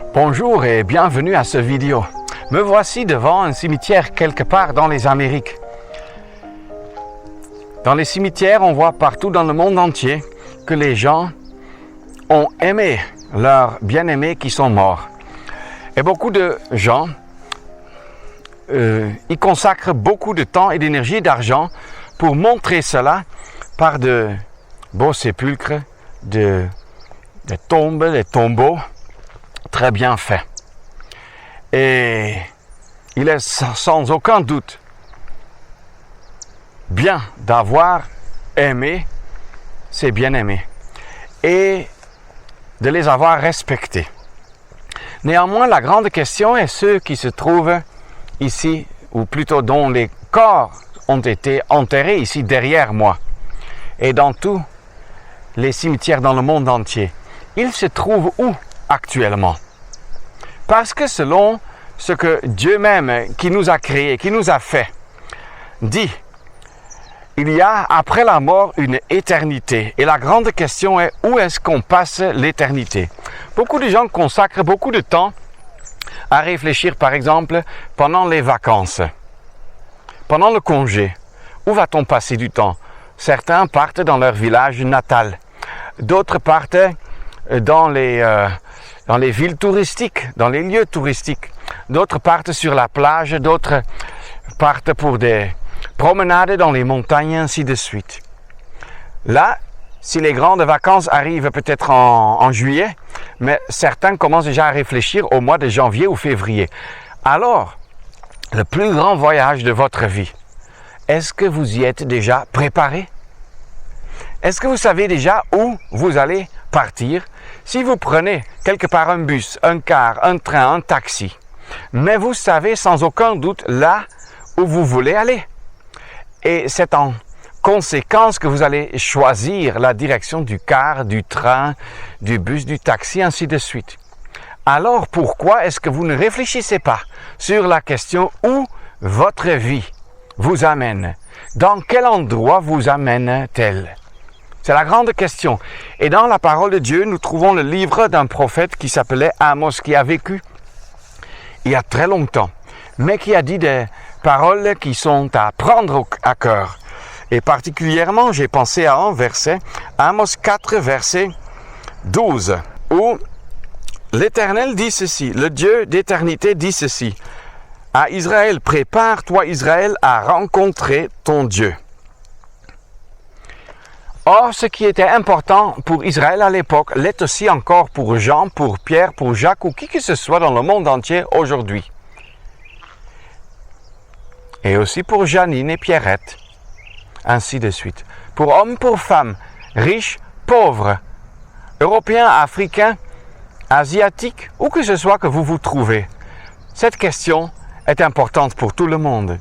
Bonjour et bienvenue à cette vidéo. Me voici devant un cimetière quelque part dans les Amériques. Dans les cimetières, on voit partout dans le monde entier que les gens ont aimé leurs bien-aimés qui sont morts. Et beaucoup de gens y consacrent beaucoup de temps et d'énergie et d'argent pour montrer cela par de beaux sépulcres, des tombes, des tombeaux très bien faits. Et il est sans aucun doute bien d'avoir aimé ses bien-aimés et de les avoir respectés. Néanmoins, la grande question est ceux qui se trouvent ici, ou plutôt dont les corps ont été enterrés ici derrière moi, et dans tous les cimetières dans le monde entier. Ils se trouvent où actuellement? Parce que selon ce que Dieu même, qui nous a créés, qui nous a fait, dit, il y a après la mort une éternité. Et la grande question est, où est-ce qu'on passe l'éternité? Beaucoup de gens consacrent beaucoup de temps à réfléchir, par exemple, pendant les vacances, pendant le congé. Où va-t-on passer du temps? Certains partent dans leur village natal. D'autres partent dans les villes touristiques, dans les lieux touristiques. D'autres partent sur la plage, d'autres partent pour des promenades dans les montagnes, ainsi de suite. Là, si les grandes vacances arrivent peut-être en juillet, mais certains commencent déjà à réfléchir au mois de janvier ou février. Alors, le plus grand voyage de votre vie, est-ce que vous y êtes déjà préparé? Est-ce que vous savez déjà où vous allez partir? Si vous prenez quelque part un bus, un car, un train, un taxi, mais vous savez sans aucun doute là où vous voulez aller. Et c'est en conséquence que vous allez choisir la direction du car, du train, du bus, du taxi, ainsi de suite. Alors pourquoi est-ce que vous ne réfléchissez pas sur la question où votre vie vous amène? Dans quel endroit vous amène-t-elle? C'est la grande question. Et dans la parole de Dieu, nous trouvons le livre d'un prophète qui s'appelait Amos, qui a vécu il y a très longtemps, mais qui a dit des paroles qui sont à prendre à cœur. Et particulièrement, j'ai pensé à un verset, Amos 4, verset 12, où l'Éternel dit ceci, le Dieu d'éternité dit ceci, à Israël, prépare-toi Israël à rencontrer ton Dieu. Or, ce qui était important pour Israël à l'époque l'est aussi encore pour Jean, pour Pierre, pour Jacques ou qui que ce soit dans le monde entier aujourd'hui. Et aussi pour Janine et Pierrette, ainsi de suite. Pour hommes, pour femmes, riches, pauvres, européens, africains, asiatiques, où que ce soit que vous vous trouvez. Cette question est importante pour tout le monde.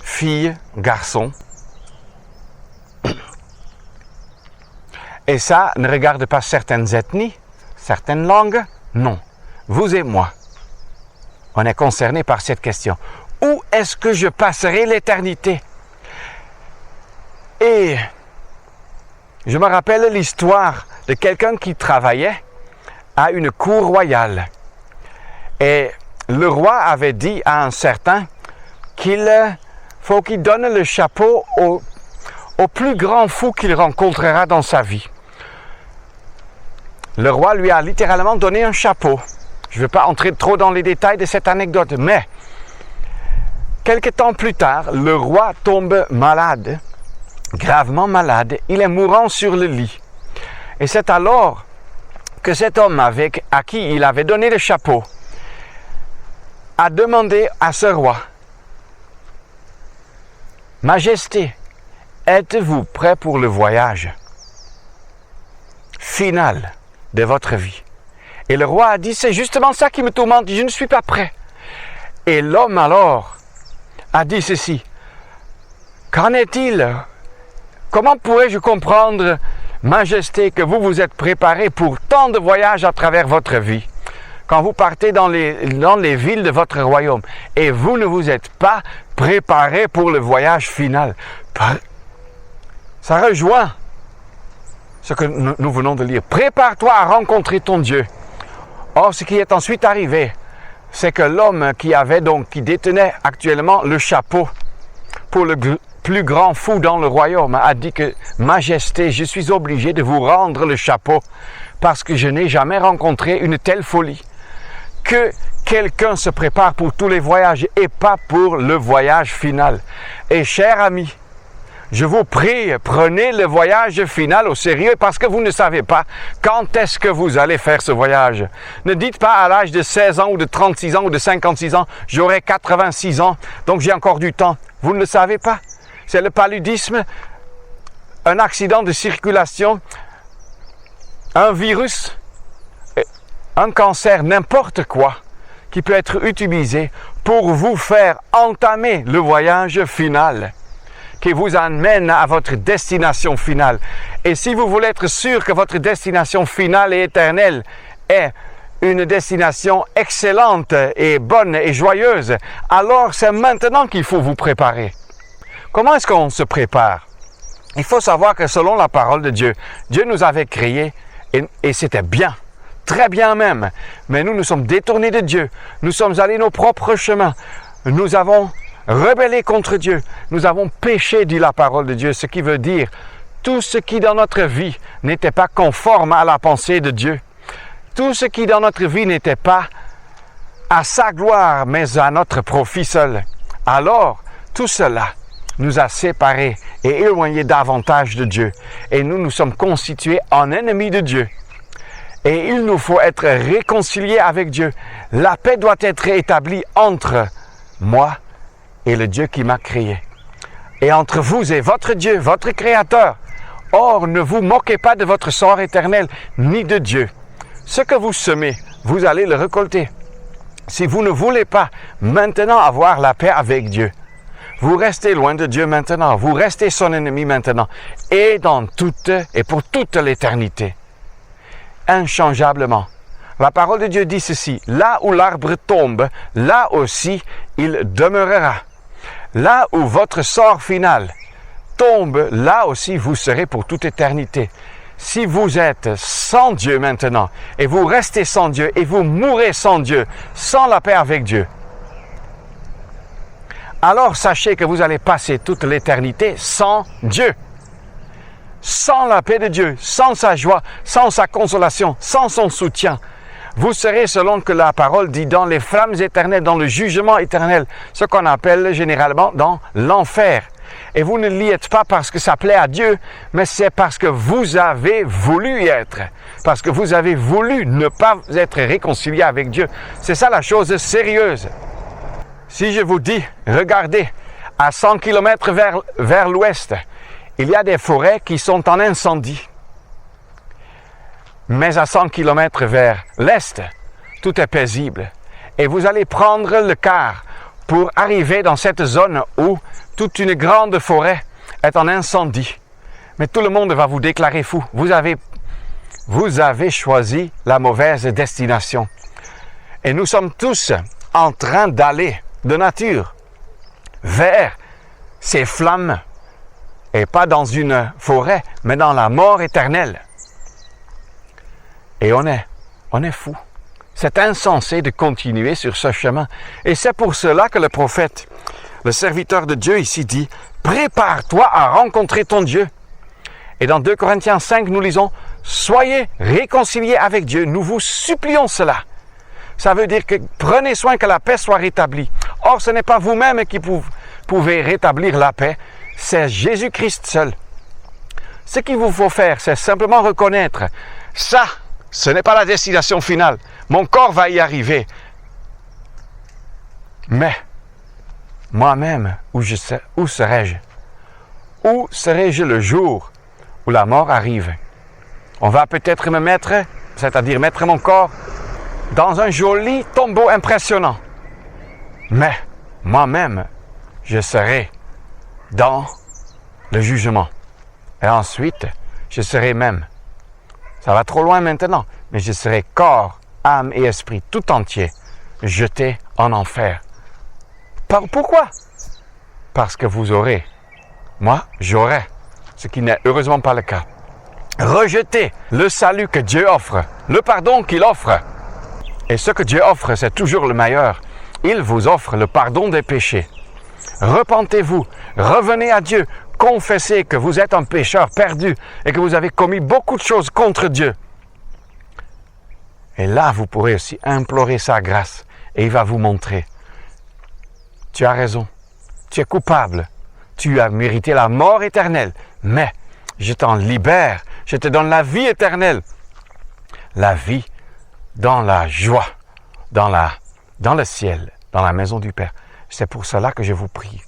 Filles, garçons. Et ça ne regarde pas certaines ethnies, certaines langues, non. Vous et moi, on est concernés par cette question. Où est-ce que je passerai l'éternité? Et je me rappelle l'histoire de quelqu'un qui travaillait à une cour royale. Et le roi avait dit à un certain qu'il faut qu'il donne le chapeau au plus grand fou qu'il rencontrera dans sa vie. Le roi lui a littéralement donné un chapeau. Je ne veux pas entrer trop dans les détails de cette anecdote, mais quelque temps plus tard, le roi tombe malade, gravement malade. Il est mourant sur le lit. Et c'est alors que cet homme à qui il avait donné le chapeau a demandé à ce roi, « Majesté, êtes-vous prêt pour le voyage final de votre vie? » Et le roi a dit, « C'est justement ça qui me tourmente, je ne suis pas prêt. » Et l'homme alors a dit ceci, « Qu'en est-il? Comment pourrais-je comprendre, Majesté, que vous vous êtes préparé pour tant de voyages à travers votre vie, quand vous partez dans les villes de votre royaume, et vous ne vous êtes pas préparé pour le voyage final. » Ça rejoint ce que nous venons de lire. Prépare-toi à rencontrer ton Dieu. Or, ce qui est ensuite arrivé, c'est que l'homme qui détenait actuellement le chapeau pour le plus grand fou dans le royaume a dit que « Majesté, je suis obligé de vous rendre le chapeau parce que je n'ai jamais rencontré une telle folie. Que quelqu'un se prépare pour tous les voyages et pas pour le voyage final. Et cher ami, je vous prie, prenez le voyage final au sérieux parce que vous ne savez pas quand est-ce que vous allez faire ce voyage. Ne dites pas à l'âge de 16 ans ou de 36 ans ou de 56 ans, j'aurai 86 ans, donc j'ai encore du temps. Vous ne le savez pas. C'est le paludisme, un accident de circulation, un virus, un cancer, n'importe quoi qui peut être utilisé pour vous faire entamer le voyage final qui vous amène à votre destination finale. Et si vous voulez être sûr que votre destination finale et éternelle est une destination excellente et bonne et joyeuse, alors c'est maintenant qu'il faut vous préparer. Comment est-ce qu'on se prépare? Il faut savoir que selon la parole de Dieu, Dieu nous avait créés et c'était bien, très bien même. Mais nous sommes détournés de Dieu. Nous sommes allés nos propres chemins. Nous avons rebellé contre Dieu. Nous avons péché, dit la parole de Dieu, ce qui veut dire tout ce qui dans notre vie n'était pas conforme à la pensée de Dieu. Tout ce qui dans notre vie n'était pas à sa gloire, mais à notre profit seul. Alors, tout cela nous a séparés et éloignés davantage de Dieu. Et nous nous sommes constitués en ennemis de Dieu. Et il nous faut être réconciliés avec Dieu. La paix doit être établie entre moi et le Dieu qui m'a créé. Et entre vous et votre Dieu, votre Créateur. Or, ne vous moquez pas de votre sort éternel, ni de Dieu. Ce que vous semez, vous allez le récolter. Si vous ne voulez pas maintenant avoir la paix avec Dieu, vous restez loin de Dieu maintenant, vous restez son ennemi maintenant, et pour toute l'éternité. Inchangeablement. La parole de Dieu dit ceci, là où l'arbre tombe, là aussi il demeurera. Là où votre sort final tombe, là aussi vous serez pour toute éternité. Si vous êtes sans Dieu maintenant, et vous restez sans Dieu, et vous mourrez sans Dieu, sans la paix avec Dieu, alors sachez que vous allez passer toute l'éternité sans Dieu. Sans la paix de Dieu, sans sa joie, sans sa consolation, sans son soutien. Vous serez, selon que la parole dit, dans les flammes éternelles, dans le jugement éternel, ce qu'on appelle généralement dans l'enfer. Et vous ne l'y êtes pas parce que ça plaît à Dieu, mais c'est parce que vous avez voulu y être. Parce que vous avez voulu ne pas être réconcilié avec Dieu. C'est ça la chose sérieuse. Si je vous dis, regardez, à 100 km vers l'ouest, il y a des forêts qui sont en incendie. Mais à 100 km vers l'est, tout est paisible. Et vous allez prendre le car pour arriver dans cette zone où toute une grande forêt est en incendie. Mais tout le monde va vous déclarer fou. Vous avez choisi la mauvaise destination. Et nous sommes tous en train d'aller de nature vers ces flammes. Et pas dans une forêt, mais dans la mort éternelle. Et on est fou. C'est insensé de continuer sur ce chemin. Et c'est pour cela que le prophète, le serviteur de Dieu ici dit, « Prépare-toi à rencontrer ton Dieu. » Et dans 2 Corinthiens 5, nous lisons, « Soyez réconciliés avec Dieu, nous vous supplions cela. » Ça veut dire que prenez soin que la paix soit rétablie. Or, ce n'est pas vous-même qui pouvez rétablir la paix, c'est Jésus-Christ seul. Ce qu'il vous faut faire, c'est simplement reconnaître, ça, ce n'est pas la destination finale. Mon corps va y arriver. Mais, moi-même, où serai-je? Où serai-je le jour où la mort arrive? On va peut-être me mettre, c'est-à-dire mettre mon corps, dans un joli tombeau impressionnant. Mais, moi-même, je serai dans le jugement. Et ensuite, je serai même, ça va trop loin maintenant, mais je serai corps, âme et esprit tout entier jeté en enfer. Pourquoi? Parce que vous aurez, moi j'aurai, ce qui n'est heureusement pas le cas, rejeté le salut que Dieu offre, le pardon qu'il offre. Et ce que Dieu offre, c'est toujours le meilleur. Il vous offre le pardon des péchés. Repentez-vous, revenez à Dieu, confessez que vous êtes un pécheur perdu et que vous avez commis beaucoup de choses contre Dieu. Et là, vous pourrez aussi implorer sa grâce et il va vous montrer. Tu as raison, tu es coupable, tu as mérité la mort éternelle, mais je t'en libère, je te donne la vie éternelle. La vie dans la joie, dans le ciel, dans la maison du Père. C'est pour cela que je vous prie.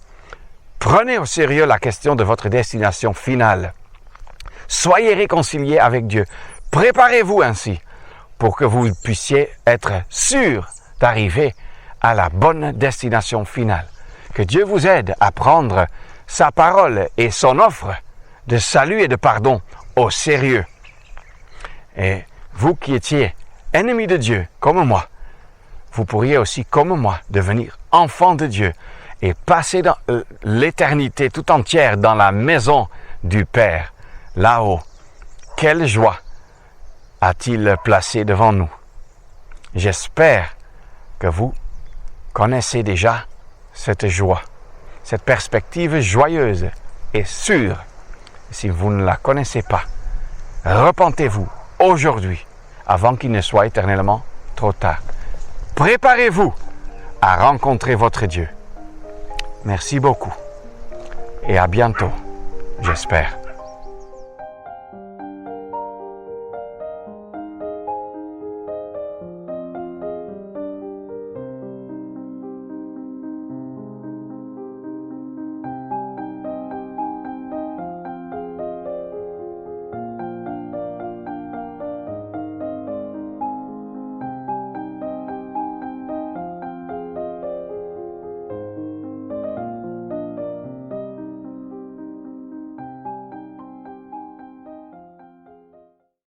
Prenez au sérieux la question de votre destination finale. Soyez réconciliés avec Dieu. Préparez-vous ainsi pour que vous puissiez être sûrs d'arriver à la bonne destination finale. Que Dieu vous aide à prendre sa parole et son offre de salut et de pardon au sérieux. Et vous qui étiez ennemis de Dieu, comme moi, vous pourriez aussi, comme moi, devenir enfant de Dieu et passer dans l'éternité tout entière dans la maison du Père, là-haut. Quelle joie a-t-il placé devant nous? J'espère que vous connaissez déjà cette joie, cette perspective joyeuse et sûre. Si vous ne la connaissez pas, repentez-vous aujourd'hui avant qu'il ne soit éternellement trop tard. Préparez-vous à rencontrer votre Dieu. Merci beaucoup et à bientôt, j'espère.